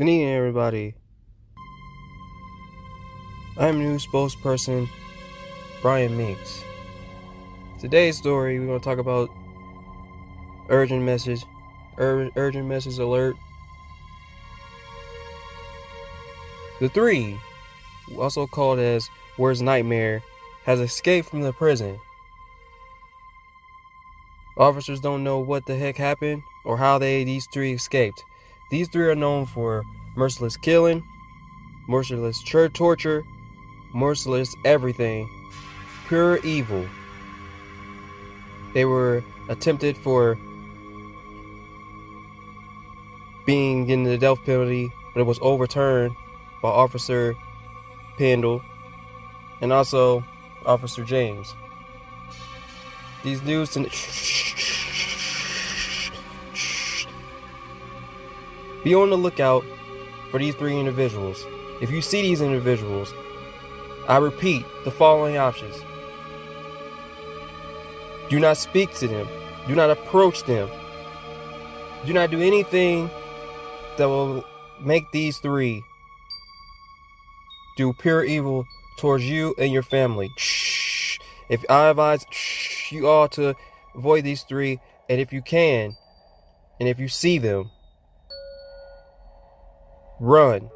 Good evening, everybody. I'm new spokesperson Brian Meeks. Today's story, we're going to talk about urgent message alert. The Three, also called as Worst Nightmare, has escaped from the prison. Officers don't know what the heck happened or how these three escaped. These three are known for merciless killing, merciless torture, merciless everything, pure evil. They were attempted for getting the death penalty, but it was overturned by Officer Pendle and also Officer James. These dudes be on the lookout for these three individuals. If you see these individuals, I repeat the following options. Do not speak to them. Do not approach them. Do not do anything that will make these three do pure evil towards you and your family. If I advise you all to avoid these three, and if you can, and if you see them, run.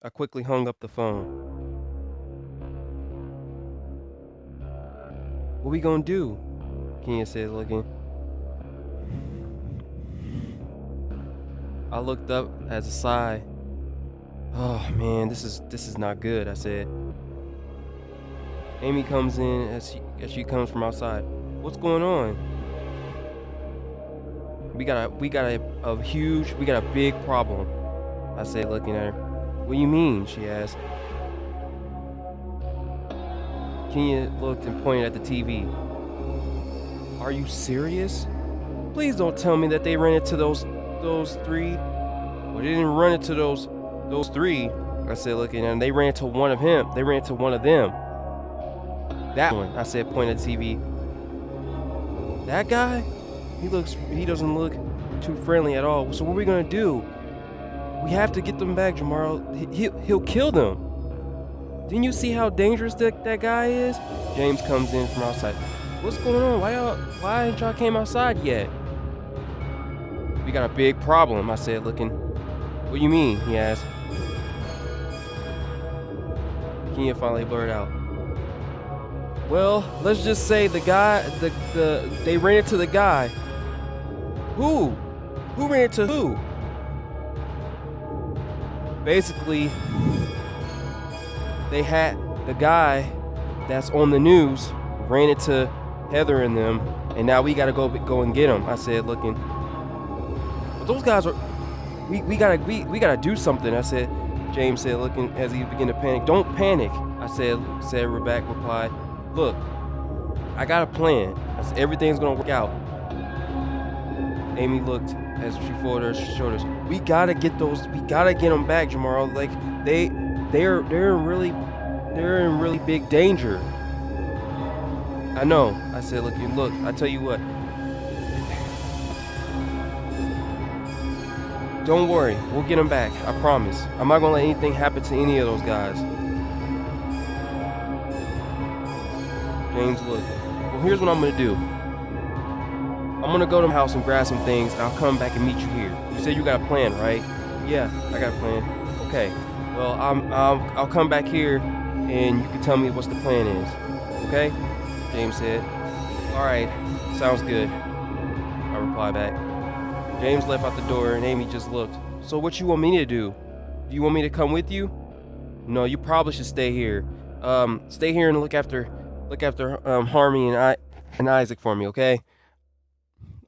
I quickly hung up the phone. What we gonna do? Kenya said, looking. I looked up as a sigh. Oh man, this is not good, I said. Amy comes in as she comes from outside. What's going on? We got a big problem, I said, looking at her. What do you mean? She asked. Kenya looked and pointed at the TV. Are you serious? Please don't tell me that they ran into those three. Well, they didn't run into those three, I said, looking at them. They ran into one of him. They ran into one of them. That one, I said, pointing at the TV. That guy? He doesn't look too friendly at all. So what are we gonna do? We have to get them back, Jamaro. He'll kill them. Didn't you see how dangerous that guy is? James comes in from outside. What's going on? Why ain't y'all came outside yet? We got a big problem, I said, looking. What do you mean? He asked. Kenya finally blurted out. Well, let's just say they ran into the guy. Who? Who ran into who? Basically, they had the guy that's on the news ran into Heather and them, and now we gotta go and get him. I said, looking. But those guys are. We gotta do something. I said. James said, looking as he began to panic. Don't panic. I said. Rebecca replied. Look, I got a plan. I said, everything's gonna work out. Amy looked as she folded her shoulders. We gotta get them back, Jamaro. Like they're in really big danger. I know. I said, look, I tell you what. Don't worry, we'll get them back. I promise. I'm not gonna let anything happen to any of those guys. James looked. Well, here's what I'm gonna do. I'm gonna go to the house and grab some things, and I'll come back and meet you here. You said you got a plan, right? Yeah, I got a plan. Okay. Well, I'll come back here, and you can tell me what the plan is. Okay? James said. All right. Sounds good. I replied back. James left out the door, and Amy just looked. So what you want me to do? Do you want me to come with you? No, you probably should stay here. Stay here and look after Harmony and Isaac for me, okay?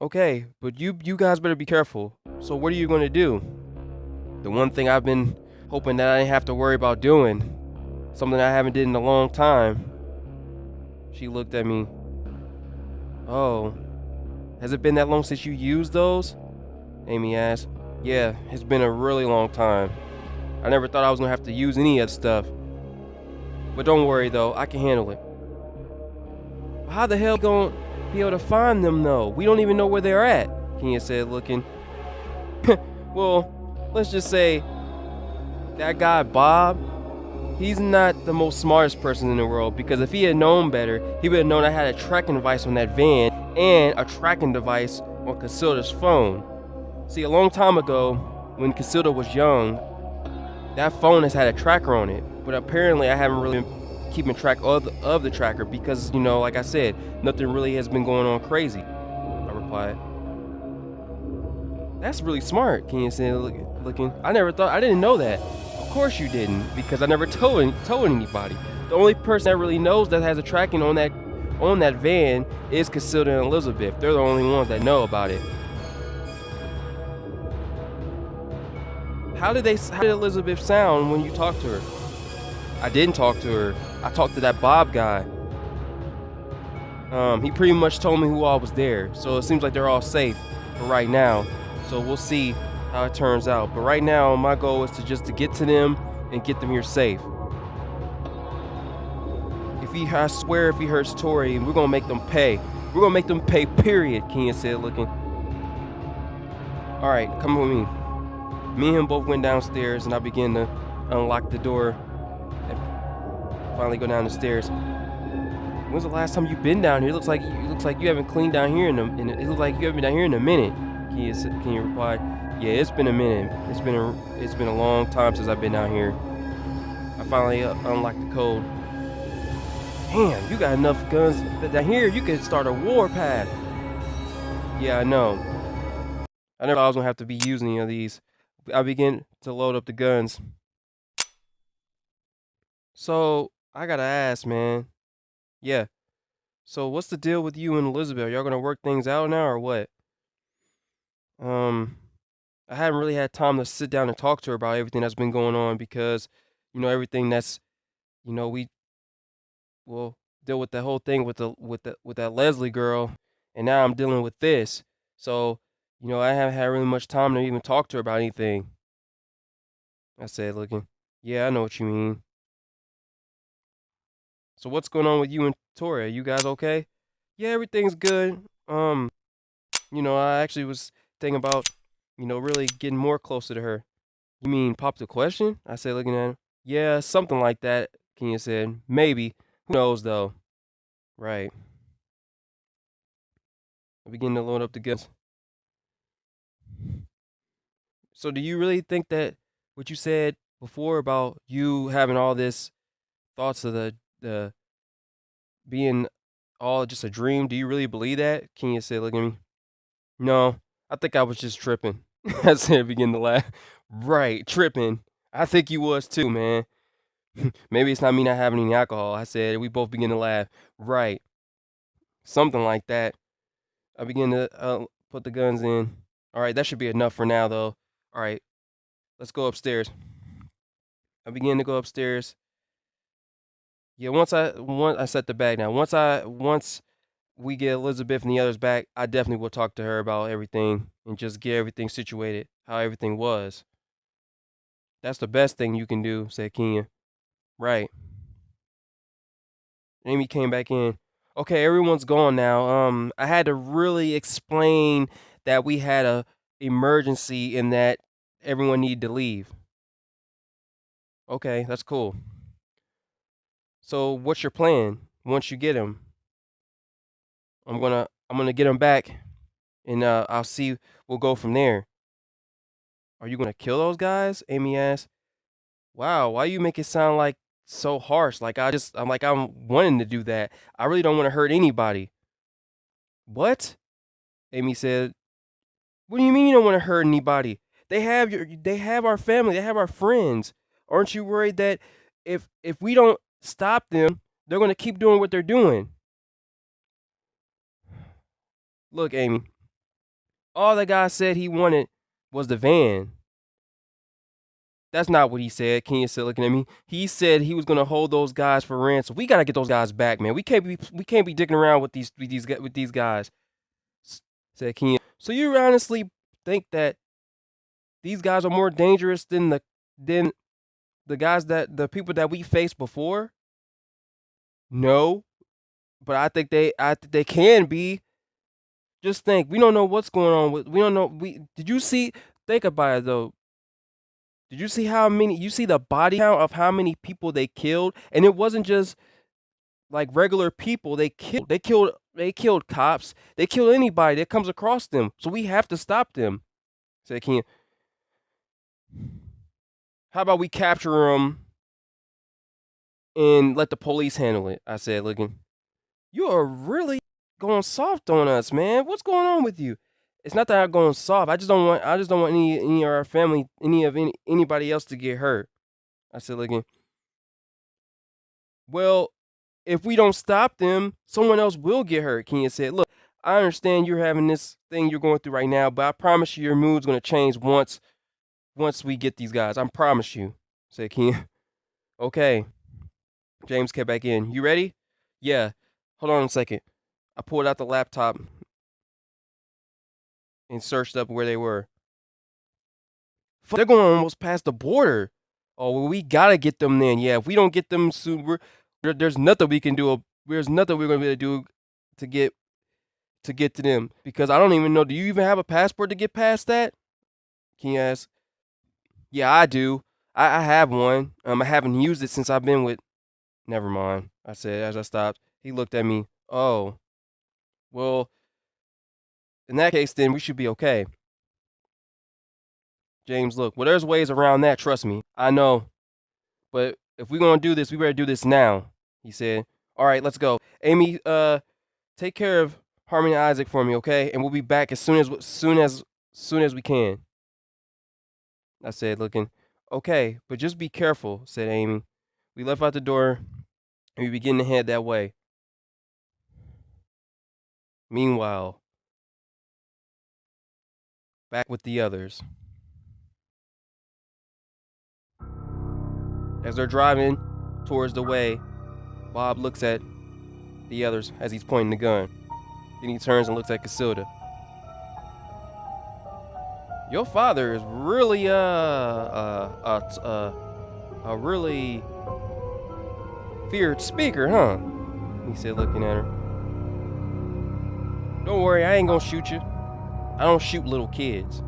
Okay, but you guys better be careful. So what are you gonna do? The one thing I've been hoping that I didn't have to worry about doing, something I haven't did in a long time. She looked at me. Oh, has it been that long since you used those? Amy asked. Yeah, it's been a really long time. I never thought I was gonna have to use any of that stuff. But don't worry though, I can handle it. How the hell gonna be able to find them though? We don't even know where they're at, Kenya said, looking. Well, let's just say that guy Bob, he's not the most smartest person in the world, because if he had known better, he would have known I had a tracking device on that van and a tracking device on Casilda's phone. See, a long time ago, when Casilda was young, that phone has had a tracker on it, but apparently I haven't really been keeping track of the tracker because, you know, like I said, nothing really has been going on crazy, I replied. That's really smart, Kenya said, looking. I didn't know that. Of course you didn't, because I never told anybody. The only person that really knows that has a tracking on that van is Casilda and Elizabeth. They're the only ones that know about it. How did Elizabeth sound when you talked to her? I didn't talk to her. I talked to that Bob guy. He pretty much told me who all was there. So it seems like they're all safe for right now. So we'll see how it turns out. But right now, my goal is to get to them and get them here safe. I swear if he hurts Tori, we're gonna make them pay. We're gonna make them pay, period, Kenya said, looking. All right, come with me. Me and him both went downstairs, and I began to unlock the door and finally go down the stairs. When's the last time you've been down here? It looks like you haven't cleaned down here it looks like you haven't been down here in a minute. Kenya replied. Yeah, it's been a minute. It's been a long time since I've been down here. I finally unlocked the code. Damn, you got enough guns down here. You could start a warpath. Yeah, I know. I never thought I was gonna have to be using any of these. I began to load up the guns. So, I gotta ask, man. Yeah. So, what's the deal with you and Elizabeth? Are y'all gonna work things out now or what? I haven't really had time to sit down and talk to her about everything that's been going on because, everything that's, we will deal with that whole thing with that Leslie girl, and now I'm dealing with this. So, I haven't had really much time to even talk to her about anything. I said, looking. Yeah, I know what you mean. So what's going on with you and Tori? Are you guys okay? Yeah, everything's good. I actually was thinking about, really getting more closer to her. You mean pop the question? I said, looking at him. Yeah, something like that, Kenya said. Maybe. Who knows, though? Right. I begin to load up the guns. So do you really think that what you said before about you having all this thoughts of the being all just a dream, do you really believe that? Kenya said, look at me. No, I think I was just tripping. I said, begin to laugh. Right, tripping. I think you was too, man. Maybe it's not me not having any alcohol. I said, we both begin to laugh. Right. Something like that. I begin to put the guns in. All right, that should be enough for now, though. All right, let's go upstairs. I begin to go upstairs. Yeah, once I set the bag down. Once we get Elizabeth and the others back, I definitely will talk to her about everything and just get everything situated, how everything was. That's the best thing you can do, said Kenya. Right. Amy came back in. Okay, everyone's gone now. I had to really explain that we had a emergency and that everyone needed to leave. Okay, that's cool. So what's your plan once you get him? I'm gonna get him back, and I'll see. We'll go from there. Are you gonna kill those guys? Amy asked. Wow, why you make it sound like so harsh? Like I'm wanting to do that. I really don't want to hurt anybody. What? Amy said. What do you mean you don't want to hurt anybody? They have our family, they have our friends. Aren't you worried that if we don't stop them, they're gonna keep doing what they're doing? Look, Amy, all the guy said he wanted was the van. That's not what he said. Kenya said, looking at me. He said he was gonna hold those guys for ransom. We gotta get those guys back, man. We can't be dicking around with these guys. Said Kenya. So you honestly think that these guys are more dangerous than the guys the people that we faced before? No, but I think they can be. Just think, we don't know what's going on with. We don't know. Did you see? Think about it though. Did you see how many? You see the body count of how many people they killed, and it wasn't just like regular people. They killed cops. They killed anybody that comes across them. So we have to stop them. Said Kenya. How about we capture them and let the police handle it? I said, looking. You are really going soft on us, man. What's going on with you? It's not that I'm going soft. I just don't want any of our family, anybody else to get hurt. I said, looking. Well, if we don't stop them, someone else will get hurt. Kenya said, look, I understand you're having this thing you're going through right now, but I promise you your mood's going to change once we get these guys. I promise you, said Kenya. Okay. James came back in. You ready? Yeah. Hold on a second. I pulled out the laptop and searched up where they were. They're going almost past the border. Oh, well, we gotta get them then. Yeah, if we don't get them soon, there's nothing we can do. There's nothing we're gonna be able to do to get to them, because I don't even know. Do you even have a passport to get past that? Can you ask? Yeah, I do. I have one. I haven't used it since I've been with. Never mind, I said as I stopped. He looked at me. Oh, well, in that case, then we should be okay. James, look, well, there's ways around that, trust me. I know. But if we're going to do this, we better do this now, he said. All right, let's go. Amy, take care of Harmony and Isaac for me, okay? And we'll be back as soon as we can. I said, looking. Okay, but just be careful, said Amy. We left out the door, and we began to head that way. Meanwhile, back with the others. As they're driving towards the way, Bob looks at the others as he's pointing the gun. Then he turns and looks at Casilda. Your father is really a really feared speaker, huh? He said, looking at her. Don't worry, I ain't gonna shoot you. I don't shoot little kids.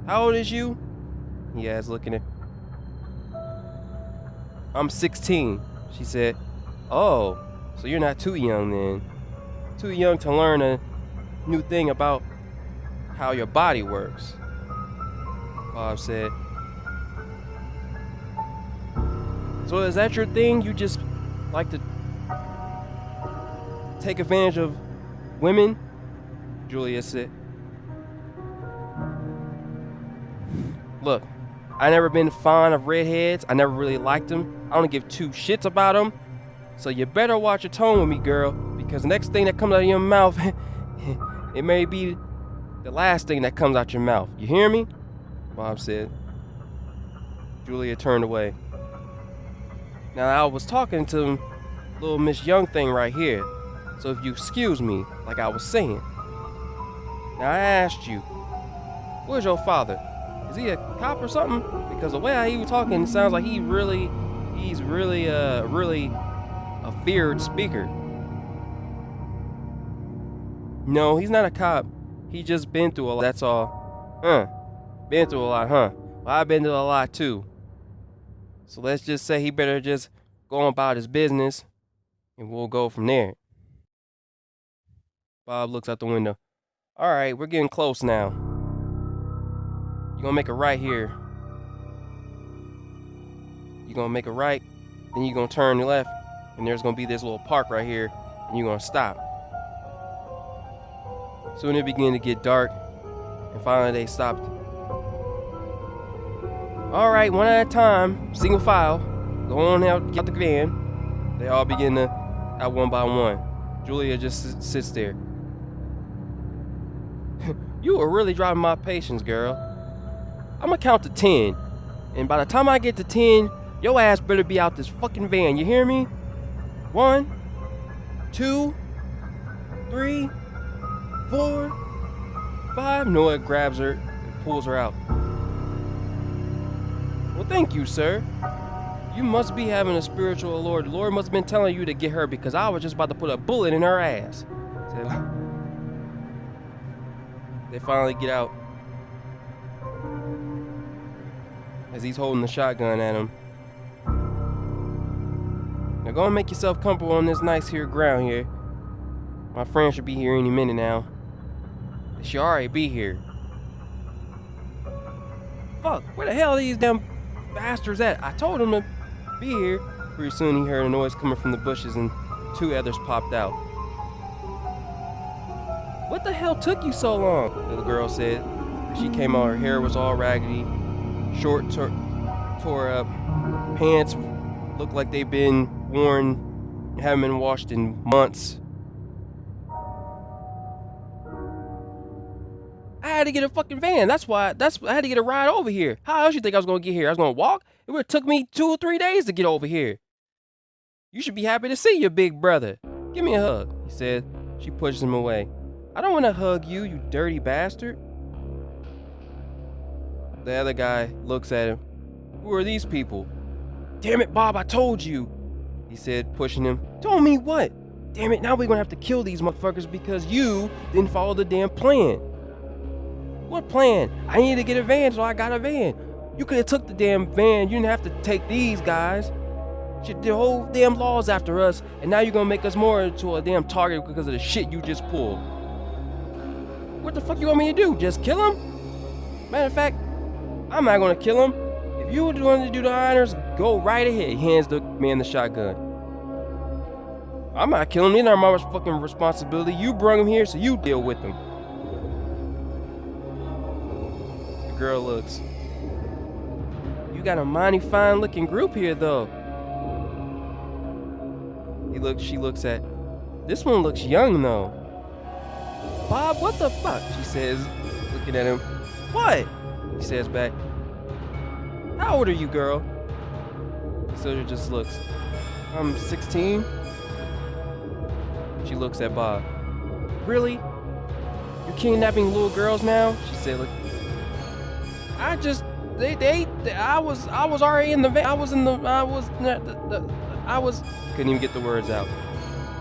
How old is you? He asked, looking at. I'm 16, she said. Oh, so you're not too young then. Too young to learn a new thing about how your body works, Bob said. So is that your thing? You just like to take advantage of women? Julia said. Look, I never been fond of redheads. I never really liked them. I don't give two shits about them. So you better watch your tone with me, girl, because the next thing that comes out of your mouth, it may be the last thing that comes out your mouth. You hear me? Bob said. Julia turned away. Now, I was talking to little Miss Young thing right here. So if you excuse me, like I was saying. Now, I asked you, where's your father? Is he a cop or something? Because the way he was talking, it sounds like he's really a feared speaker. No, he's not a cop. He just been through a lot, that's all. Been through a lot, huh? Well, I've been through a lot too. So let's just say he better just go about his business, and we'll go from there. Bob looks out the window. All right, we're getting close now. You're gonna make a right here. You're gonna make a right, then you're gonna turn left, and there's gonna be this little park right here, and you're gonna stop. Soon it began to get dark, and finally they stopped. All right, one at a time, single file. Go on out, get out the van. They all begin to out one by one. Julia just sits there. You are really driving my patience, girl. I'm gonna count to 10, and by the time I get to 10, your ass better be out this fucking van. You hear me? 1, 2, 3, 4, 5. Noah grabs her and pulls her out. Well, thank you, sir. You must be having a spiritual Lord. The Lord must have been telling you to get her because I was just about to put a bullet in her ass. So, they finally get out as he's holding the shotgun at him. Now go and make yourself comfortable on this nice here ground here. My friend should be here any minute now. They should already be here. Fuck, where the hell are these damn bastards at? I told them to be here. Pretty soon he heard a noise coming from the bushes and 2 others popped out. What the hell took you so long? The girl said. She came out, her hair was all raggedy, short, tore up, pants looked like they've been worn, haven't been washed in months. I had to get a fucking van. That's why I had to get a ride over here. How else you think I was gonna get here? I was gonna walk? It would have took me 2 or 3 days to get over here. You should be happy to see your big brother. Give me a hug, he said. She pushes him away. I don't want to hug you, you dirty bastard. The other guy looks at him. Who are these people? Damn it, Bob, I told you, he said, pushing him. Told me what? Damn it, now we're gonna have to kill these motherfuckers because you didn't follow the damn plan. What plan? I needed to get a van, so I got a van. You could have took the damn van. You didn't have to take these guys. Shit, the whole damn law's after us, and now you're gonna make us more into a damn target because of the shit you just pulled. What the fuck you want me to do? Just kill him? Matter of fact, I'm not gonna kill him. If you want to do the honors, go right ahead. He hands the man the shotgun. I'm not killing him. They're not my fucking responsibility. You brought him here, so you deal with him. The girl looks. You got a mighty fine looking group here, though. She looks at. This one looks young, though. Bob, what the fuck? She says, looking at him. What? He says back. How old are you, girl? The soldier just looks. I'm 16. She looks at Bob. Really? You're kidnapping little girls now? She said, look. I was already in the van. I was couldn't even get the words out.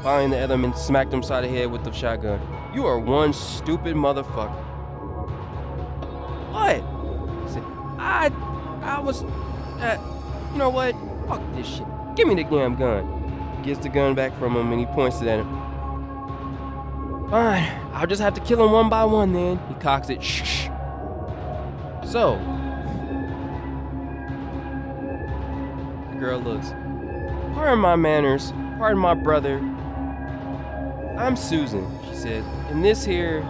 Finally, the other man smacked him side of the head with the shotgun. You are one stupid motherfucker. What? He said, I was, you know what? Fuck this shit. Give me the damn gun. He gets the gun back from him and he points it at him. Fine, I'll just have to kill him one by one then. He cocks it. Shh. So, the girl looks. Pardon my manners. Pardon my brother. I'm Susan, she said. And this here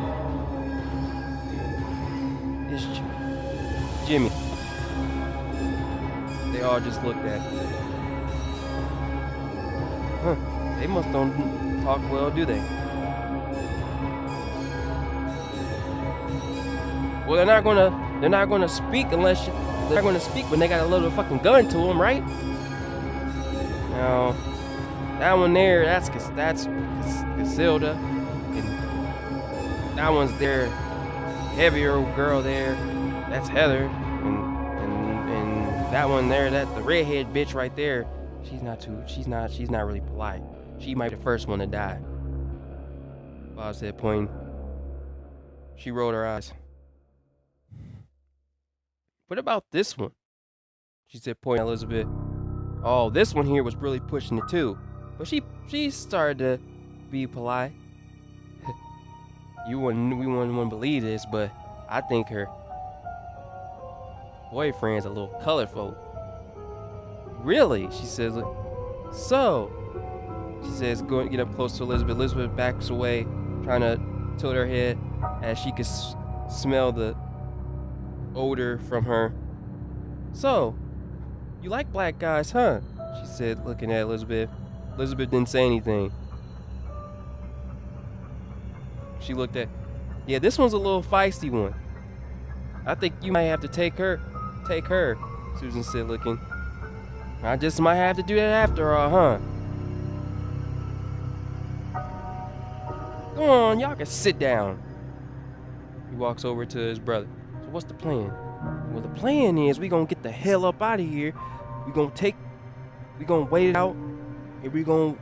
is Jimmy. They all just looked at me. Huh, they must don't talk well, do they? Well, they're not gonna speak unless they're not gonna speak when they got a little fucking gun to them, right? Now, that one there, that's Casilda, and that one's their heavier girl there, that's Heather, and that one there, that the redhead bitch right there, she's not really polite. She might be the first one to die. Bob said, pointing. She rolled her eyes. What about this one? She said, pointing at Elizabeth. Oh, this one here was really pushing it too. But she started to be polite. We wouldn't believe this, but I think her boyfriend's a little colorful. Really? She says, so. She says, go and get up close to Elizabeth. Elizabeth backs away, trying to tilt her head as she could smell the odor from her. So, you like black guys, huh? She said, looking at Elizabeth. Elizabeth didn't say anything. She looked at, yeah, this one's a little feisty one. I think you might have to take her, Susan said, looking. I just might have to do that after all, huh? Come on, y'all can sit down. He walks over to his brother. So what's the plan? Well, the plan is we gonna get the hell up out of here. We gonna wait it out, and we gonna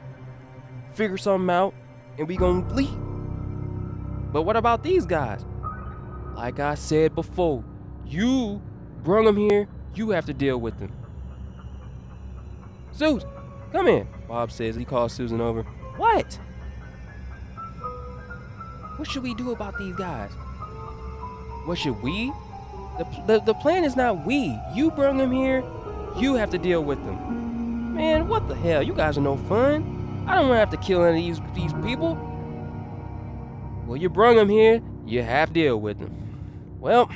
figure something out, and we gonna leave. But what about these guys? Like I said before, you brung them here, you have to deal with them. Susan, come in, Bob says. He calls Susan over. What? What should we do about these guys? What should we? The plan is not we. You bring them here, you have to deal with them. Man, what the hell? You guys are no fun. I don't want to have to kill any of these people. Well, you brought them here, you have to deal with them. Well,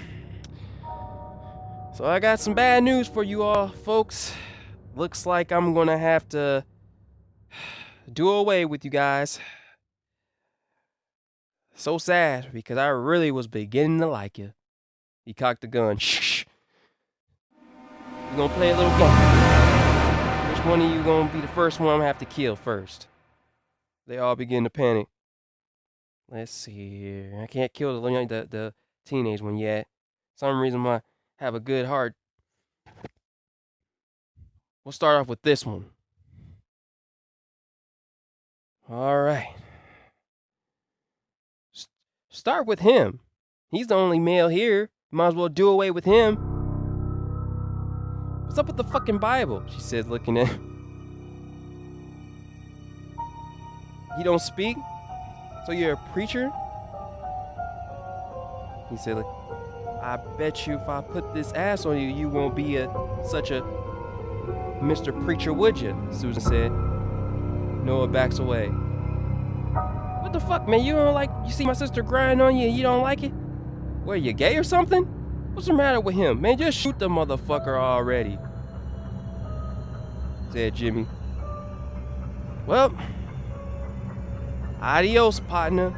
so I got some bad news for you all, folks. Looks like I'm gonna have to do away with you guys. So sad, because I really was beginning to like you. He cocked the gun. Shh. We're gonna play a little game. Which one of you gonna be the first one I'm gonna have to kill first? They all begin to panic. Let's see here. I can't kill the teenage one yet. Some reason I have a good heart. We'll start off with this one. All right. Start with him. He's the only male here. Might as well do away with him. What's up with the fucking Bible? She said, looking at him. You don't speak? So you're a preacher? He said, look, I bet you if I put this ass on you, you won't be such a Mr. Preacher, would you? Susan said. Noah backs away. What the fuck, man? You don't like, you see my sister grinding on you and you don't like it? What, you gay or something? What's the matter with him? Man, just shoot the motherfucker already, said Jimmy. Well, adios, partner.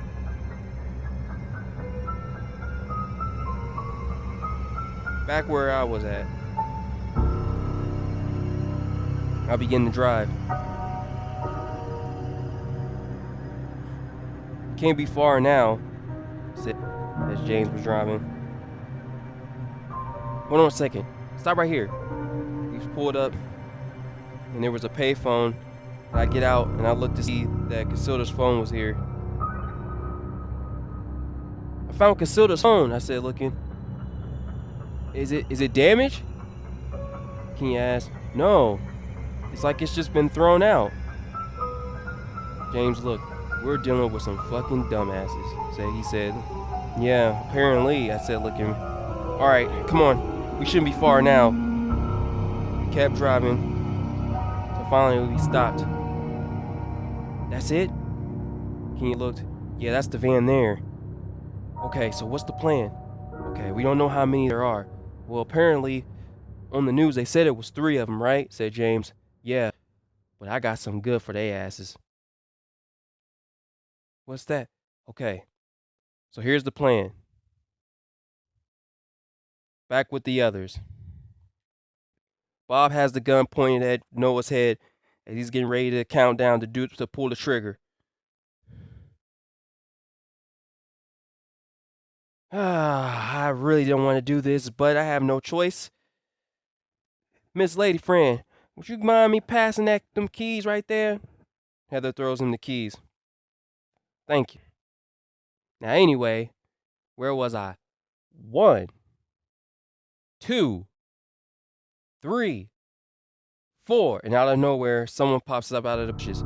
Back where I was at. I begin to drive. Can't be far now, said as James was driving. Hold on a second. Stop right here. We pulled up, and there was a payphone. I get out, and I look to see that Casilda's phone was here. I found Casilda's phone, I said, looking. Is it damaged? He asked. No. It's like it's just been thrown out. James looked. We're dealing with some fucking dumbasses, he said. Yeah, apparently, I said, looking. All right, come on. We shouldn't be far now. We kept driving. So finally, we stopped. That's it? He looked. Yeah, that's the van there. Okay, so what's the plan? Okay, we don't know how many there are. Well, apparently, On the news, they said it was 3 of them, right? Said James. Yeah, but I got some good for they asses. What's that? Okay, so here's the plan. Back with the others. Bob has the gun pointed at Noah's head as he's getting ready to count down to pull the trigger. I really don't want to do this, but I have no choice. Miss Lady Friend, would you mind me passing them keys right there? Heather throws him the keys. Thank you. Now anyway, where was I? 1, 2, 3, 4, and out of nowhere, someone pops up out of the bushes.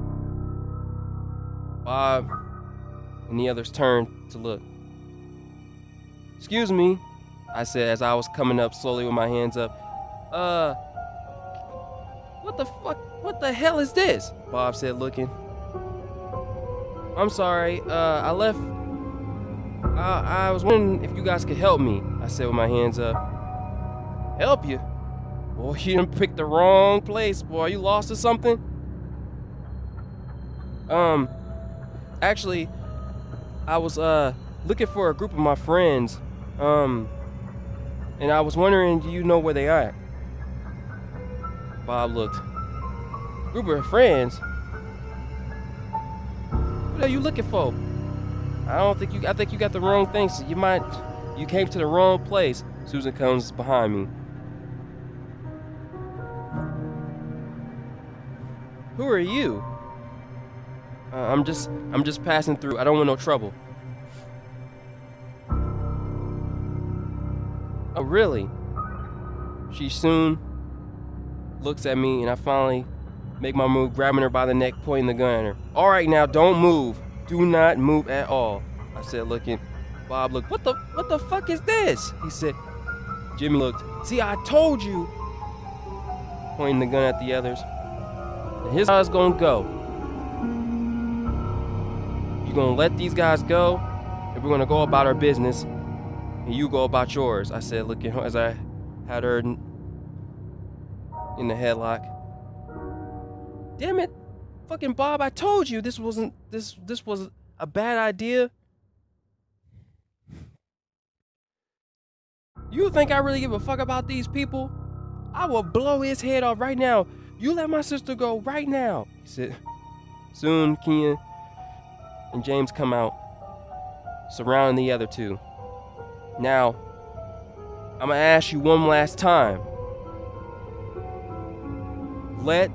Bob and the others turn to look. Excuse me, I said as I was coming up slowly with my hands up. What the fuck? What the hell is this? Bob said, looking. I'm sorry, I left. I was wondering if you guys could help me, I said with my hands up. Help you? Boy, you done picked the wrong place, boy. You lost or something? Actually, I was, looking for a group of my friends. And I was wondering, do you know where they are? Bob looked. Group of friends? What are you looking for? I think you got the wrong thing, so you came to the wrong place. Susan comes behind me. Who are you? I'm just passing through. I don't want no trouble. Oh, really? She soon looks at me, and I finally make my move, grabbing her by the neck, pointing the gun at her. All right, now, don't move. Do not move at all, I said, looking. Bob looked. What the fuck is this? He said. Jimmy looked. See, I told you. Pointing the gun at the others. And here's how it's gonna go. You're gonna let these guys go, and we're gonna go about our business, and you go about yours, I said, looking as I had her in the headlock. Damn it, fucking Bob, I told you this was a bad idea. You think I really give a fuck about these people? I will blow his head off right now. You let my sister go right now, he said. Soon, Kenyon and James come out, surrounding the other two. Now, I'm gonna ask you one last time. Let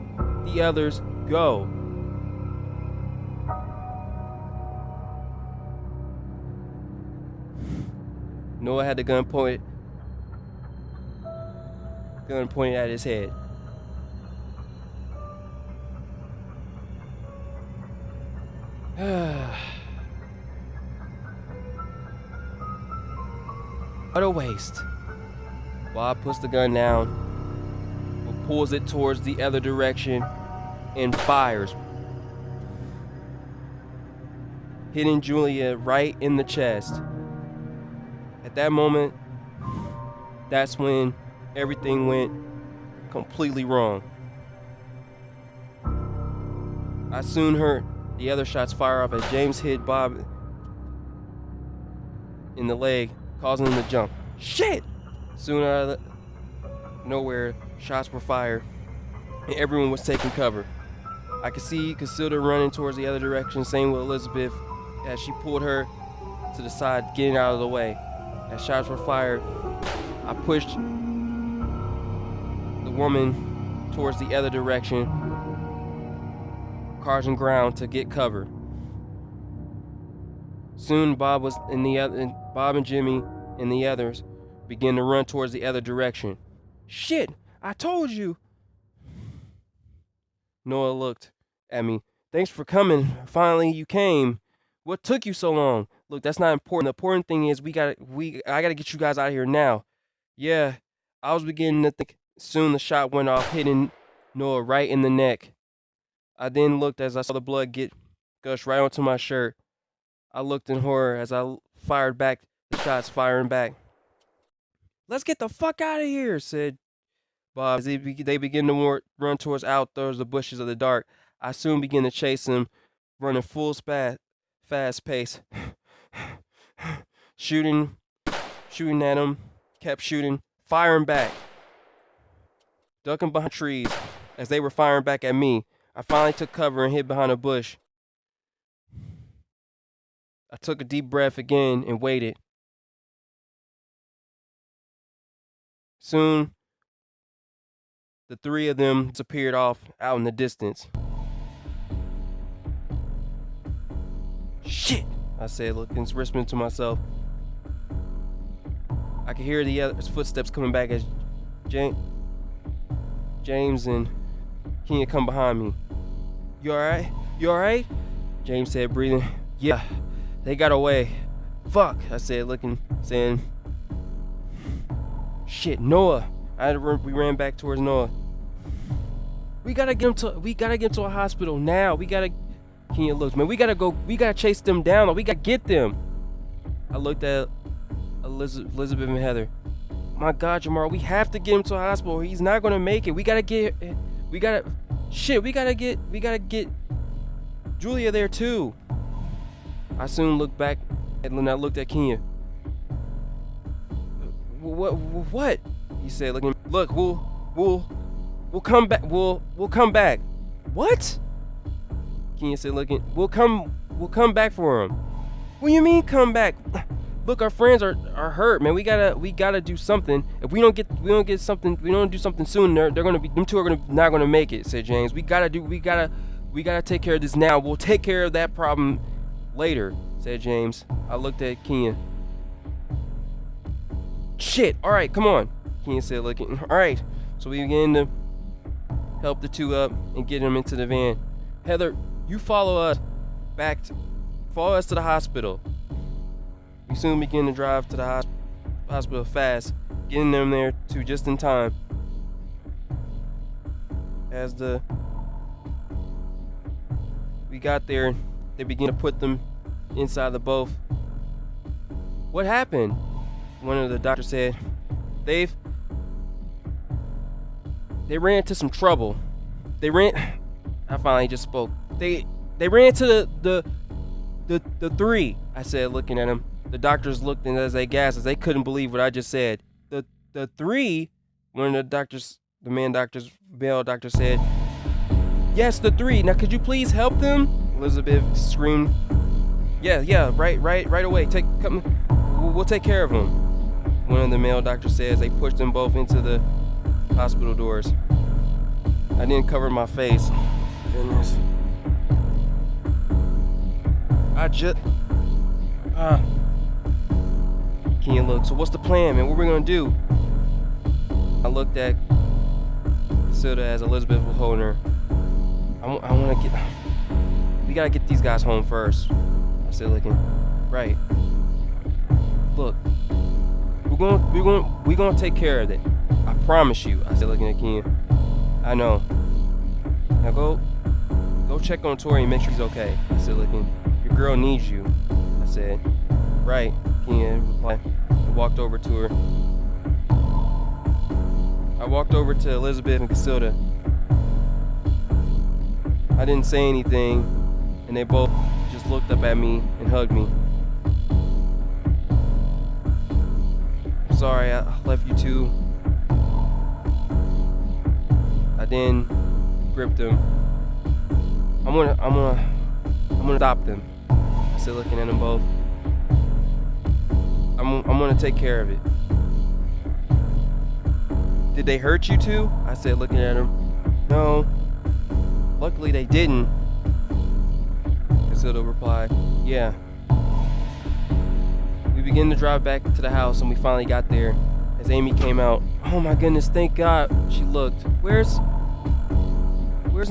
the others go. Noah had the gun pointed at his head. What a waste. Bob puts the gun down, but pulls it towards the other direction and fires, hitting Julia right in the chest. At that moment, that's when everything went completely wrong. I soon heard the other shots fire off as James hit Bob in the leg, causing him to jump. Shit! Soon out of nowhere, shots were fired, and everyone was taking cover. I could see Casilda running towards the other direction, same with Elizabeth, as she pulled her to the side, getting out of the way. As shots were fired, I pushed the woman towards the other direction, cars and ground to get cover. Soon Bob and Jimmy and the others began to run towards the other direction. Shit, I told you. Noah looked at me. Thanks for coming. Finally you came. What took you so long? Look, that's not important. The important thing is I gotta get you guys out of here now. Yeah, I was beginning to think. Soon the shot went off, hitting Noah right in the neck. I then looked as I saw the blood gush right onto my shirt. I looked in horror as I fired back, the shots firing back. Let's get the fuck out of here, said Bob, as they begin to run towards the bushes of the dark, I soon begin to chase them, running fast pace, shooting at them, kept shooting, firing back, ducking behind trees as they were firing back at me. I finally took cover and hid behind a bush. I took a deep breath again and waited. Soon, the three of them disappeared off out in the distance. Shit, I said, looking, whispering to myself. I could hear the other footsteps coming back as James and Kenya come behind me. You alright? You alright? James said, breathing. Yeah, they got away. Fuck, I said, saying. Shit, Noah. We ran back towards Noah. We gotta get him to a hospital now. Kenya looks, man, we gotta chase them down. We gotta get them. I looked at Elizabeth and Heather. My God, Jamar, we have to get him to a hospital. He's not gonna make it. We gotta get Julia there too. I soon looked back and I looked at Kenya. What? He said, look, we'll come back. We'll come back. What? Kenya said, we'll come back for him. What do you mean come back? Look, our friends are hurt, man. We gotta do something. If we don't do something soon, them two are not gonna make it, said James. We gotta take care of this now. We'll take care of that problem later, said James. I looked at Kenya. Shit, alright, come on, Kenya said, alright. So we began to help the two up and get them into the van. Heather, you follow us to the hospital. We soon begin to drive to the hospital fast, getting them there too just in time. As we got there, they began to put them inside the boat. What happened? One of the doctors said, they ran into some trouble. I finally just spoke. They ran into the three, I said, looking at him. The doctors looked and as they gasped, as they couldn't believe what I just said. The three, one of the doctors, the male doctor said, yes, the three. Now could you please help them? Elizabeth screamed. Yeah, right away. We'll take care of them. One of the male doctors says. They pushed them both into the hospital doors. I didn't cover my face. Goodness. Kenya looked. So what's the plan, man? What are we gonna do? I looked at Casilda as Elizabeth was holding her. We gotta get these guys home first. I said, right. Look, we're gonna take care of it. I promise you. I said, looking at Kenya. I know. Now go check on Tori and make sure he's okay. I said, your girl needs you. I said, right. Kenya replied. I walked over to her. I walked over to Elizabeth and Casilda. I didn't say anything, and they both just looked up at me and hugged me. I'm sorry I left you two. I then gripped them. I'm gonna stop them. I said, looking at them both. I'm gonna take care of it. Did they hurt you too? I said, looking at them. No. Luckily they didn't. Casilda replied, yeah. We began to drive back to the house and we finally got there. As Amy came out, oh my goodness, thank God. She looked. Where's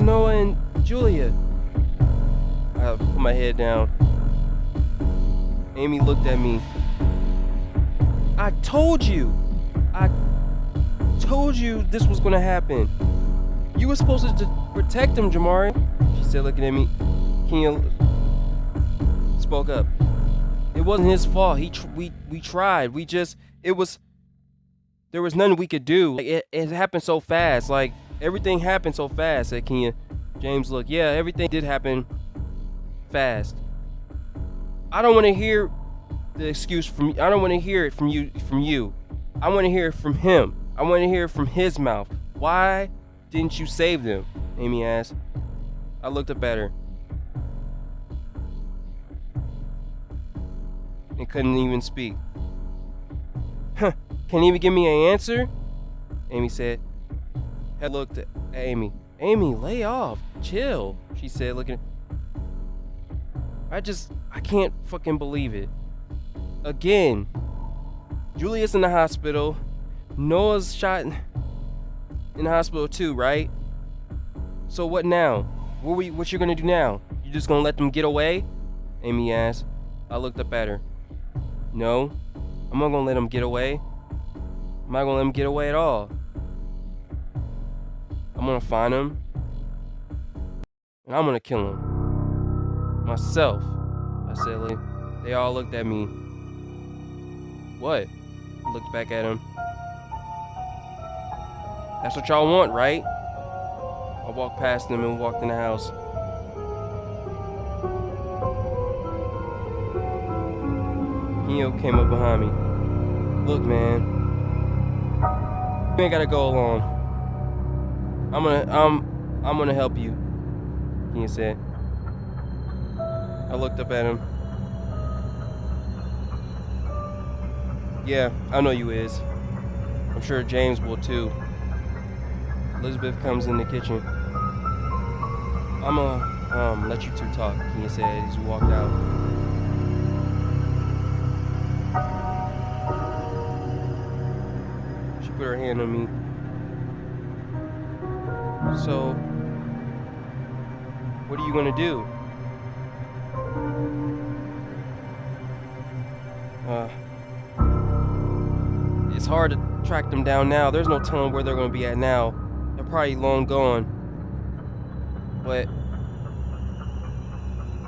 Noah and Julia? I put my head down. Amy looked at me. I told you this was gonna happen. You were supposed to protect him, Jamari. She said, looking at me. Kenya spoke up. It wasn't his fault. We tried. It was There was nothing we could do. Like, it happened so fast. Like, everything happened so fast, said Kenya. James looked, yeah, everything did happen fast. I don't want to hear the excuse from you. I don't want to hear it from you. I want to hear it from him. I want to hear it from his mouth. Why didn't you save them? Amy asked. I looked up at her and couldn't even speak. Huh, can't even give me an answer? Amy said. I looked at Amy. Amy, lay off. Chill, she said, looking. I can't fucking believe it. Again, Julia's in the hospital. Noah's shot in the hospital too, right? So what now? What you gonna do now? You just gonna let them get away? Amy asked. I looked up at her. No, I'm not gonna let them get away. I'm not gonna let them get away at all. I'm gonna find them, and I'm gonna kill them myself. I said. They all looked at me. What? I looked back at him. That's what y'all want, right? I walked past them and walked in the house. Neo came up behind me. Look, man. You ain't gotta go alone. I'm gonna help you, Kenya said. I looked up at him. Yeah, I know you is. I'm sure James will too. Elizabeth comes in the kitchen. I'm gonna let you two talk, Kenya said as he walked out. She put her hand on me. So, what are you gonna do? It's hard to track them down now. There's no telling where they're gonna be at now. They're probably long gone. But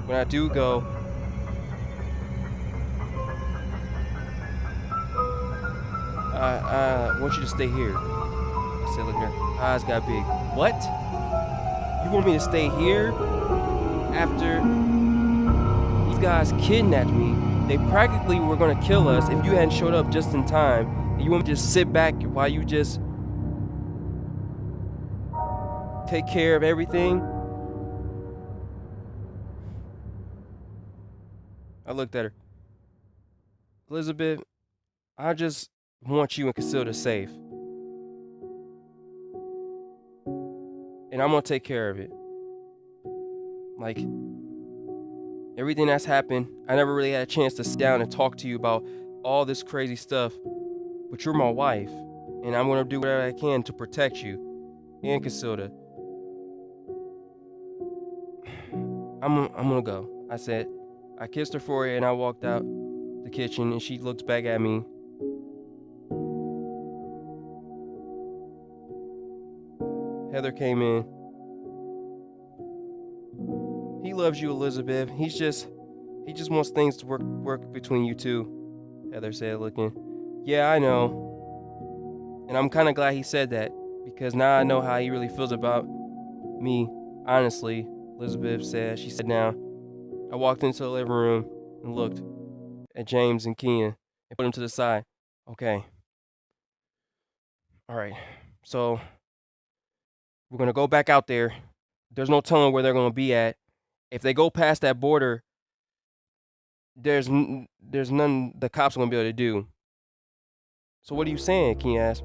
when I do go, I want you to stay here. I said, look at her eyes got big. What? You want me to stay here after these guys kidnapped me? They practically were gonna kill us if you hadn't showed up just in time. And you want me to just sit back while you just take care of everything? I looked at her. Elizabeth, I just want you and Casilda safe. And I'm gonna take care of it. Like, everything that's happened, I never really had a chance to sit down and talk to you about all this crazy stuff. But you're my wife, and I'm gonna do whatever I can to protect you and Casilda. I'm gonna go, I said. I kissed her forehead and I walked out the kitchen, and she looked back at me. Heather came in. He loves you, Elizabeth. He just wants things to work between you two, Heather said, looking. Yeah, I know. And I'm kind of glad he said that, because now I know how he really feels about me, honestly, Elizabeth said. She sat down. I walked into the living room and looked at James and Kenya and put them to the side. Okay. All right. So we're going to go back out there. There's no telling where they're going to be at. If they go past that border, there's none the cops are going to be able to do. So what are you saying, Kenya asked.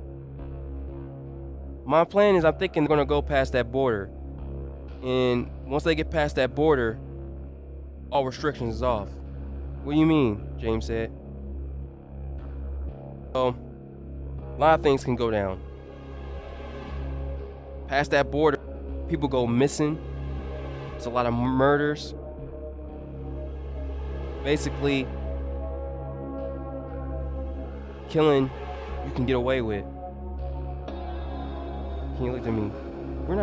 My plan is I'm thinking they're going to go past that border. And once they get past that border, all restrictions is off. What do you mean? James said. So, a lot of things can go down. Past that border, people go missing. There's a lot of murders. Basically, killing you can get away with. Can you look at me? We're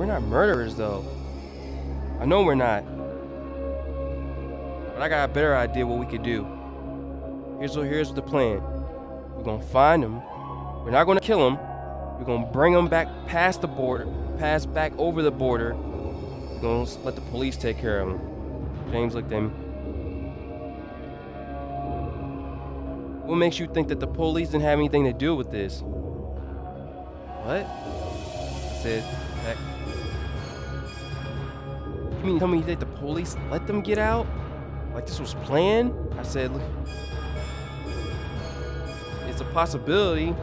not murderers though. I know we're not. But I got a better idea what we could do. Here's the plan. We're gonna find them. We're not gonna kill him. We're gonna bring him back past the border, back over the border. We're gonna let the police take care of him. James looked at me. What makes you think that the police didn't have anything to do with this? What? I said, heck. You mean tell me that the police let them get out? Like this was planned? I said, look, it's a possibility.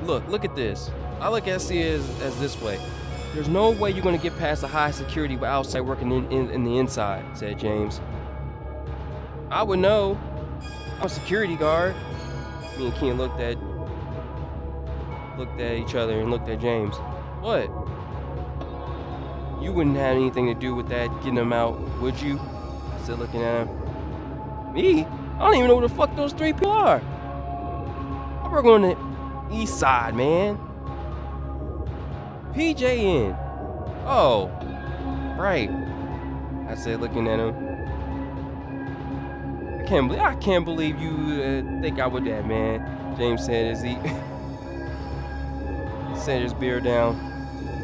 Look at this. I look at it as this way. There's no way you're gonna get past the high security with outside working in the inside, said James. I would know. I'm a security guard. Me and Ken looked at each other and looked at James. What? You wouldn't have anything to do with that, getting them out, would you? I said, looking at him. Me? I don't even know where the fuck those three people are. I work on the east side, man. PJN. Oh, right. I said, looking at him. I can't believe you think I would that, man. James said as he set his beer down.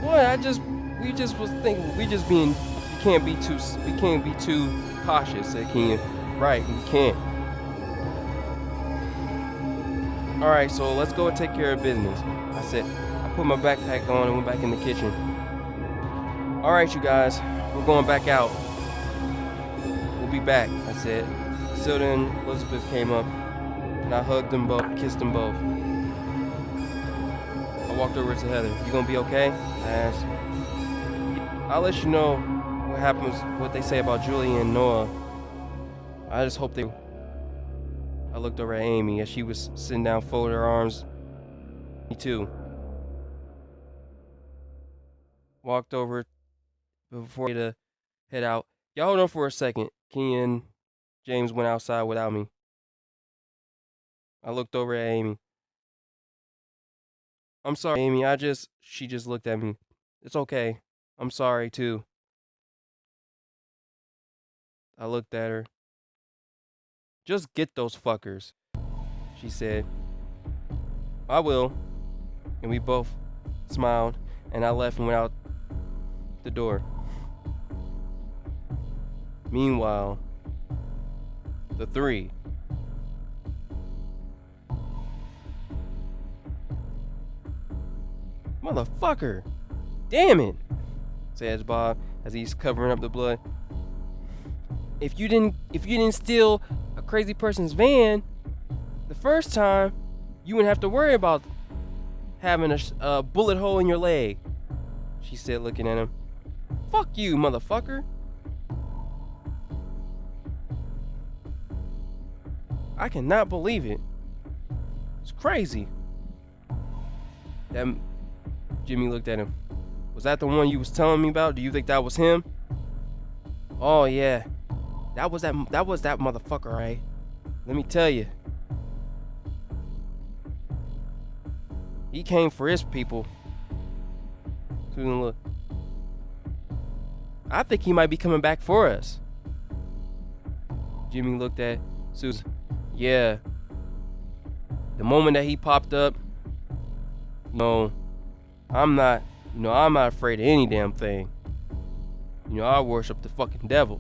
What? We just was thinking. We can't be too cautious, said Ken. Right, we can't. All right, so let's go and take care of business. I said. I put my backpack on and went back in the kitchen. All right, you guys, we're going back out. We'll be back, I said. Silda and Elizabeth came up, and I hugged them both, kissed them both. I walked over to Heather. You gonna be okay? I asked. I'll let you know what happens, what they say about Julie and Noah. I just hope they... I looked over at Amy as she was sitting down, folded her arms. Me too. Walked over before to head out. Y'all hold on for a second. Ken and James went outside without me. I looked over at Amy. I'm sorry, Amy. She just looked at me. It's okay. I'm sorry too. I looked at her. Just get those fuckers, she said. I will. And we both smiled, and I left and went out the door. Meanwhile, the three. Motherfucker! Damn it! Says Bob as he's covering up the blood. If you didn't steal a crazy person's van the first time, you wouldn't have to worry about having a bullet hole in your leg, she said, looking at him. Fuck you, motherfucker. I cannot believe it. It's crazy. Jimmy looked at him. Was that the one you was telling me about? Do you think that was him? Oh yeah. That was that motherfucker, right? Let me tell you. He came for his people. Susan looked. I think he might be coming back for us. Jimmy looked at Susan. Yeah. The moment that he popped up, I'm not afraid of any damn thing. I worship the fucking devil.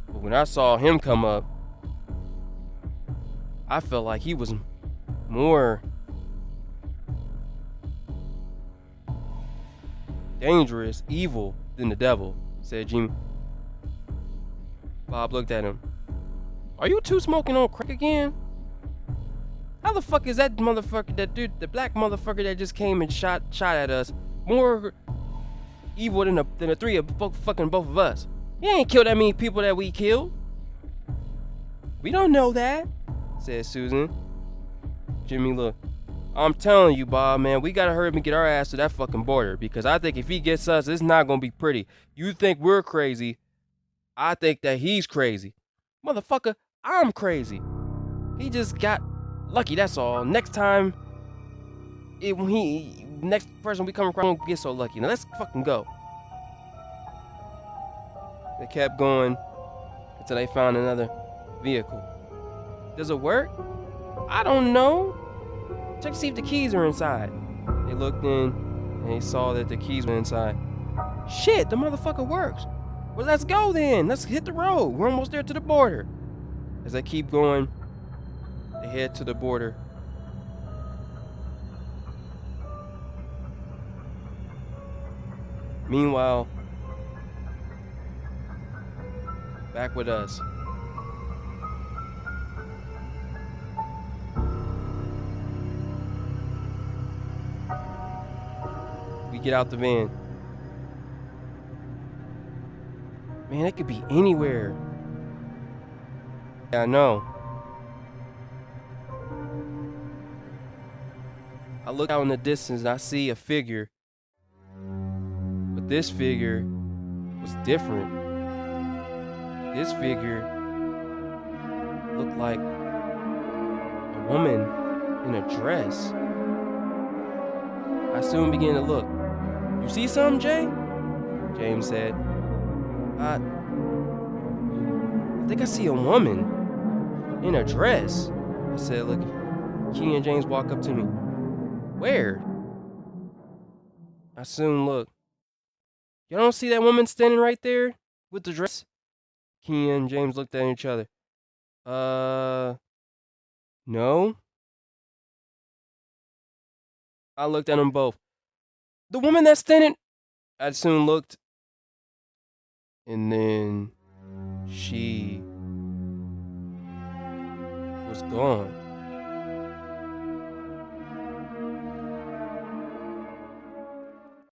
But when I saw him come up, I felt like he was more dangerous, evil than the devil, said Jimmy. Bob looked at him. Are you two smoking on crack again? How the fuck is that motherfucker, that dude, the black motherfucker that just came and shot at us, more evil than the three of both of us? He ain't killed that many people that we killed. We don't know that, said Susan. Jimmy looked. I'm telling you, Bob, man, we gotta hurry up and get our ass to that fucking border, because I think if he gets us, it's not gonna be pretty. You think we're crazy. I think that he's crazy. Motherfucker, I'm crazy. He just got lucky, that's all. Next time, next person we come across won't get so lucky. Now let's fucking go. They kept going until they found another vehicle. Does it work? I don't know. Check to see if the keys are inside. They looked in and they saw that the keys were inside. Shit, the motherfucker works. Well, let's go then. Let's hit the road. We're almost there to the border. As they keep going, they head to the border. Meanwhile, back with us. We get out the van. Man, it could be anywhere. Yeah, I know. I look out in the distance and I see a figure. But this figure was different. This figure looked like a woman in a dress. I soon began to look. You see something, Jay? James said. I think I see a woman in a dress. I said, look. Key and James walk up to me. Where? I soon look. Y'all don't see that woman standing right there with the dress? Key and James looked at each other. No. I looked at them both. The woman that's standing. I soon looked. And then she was gone.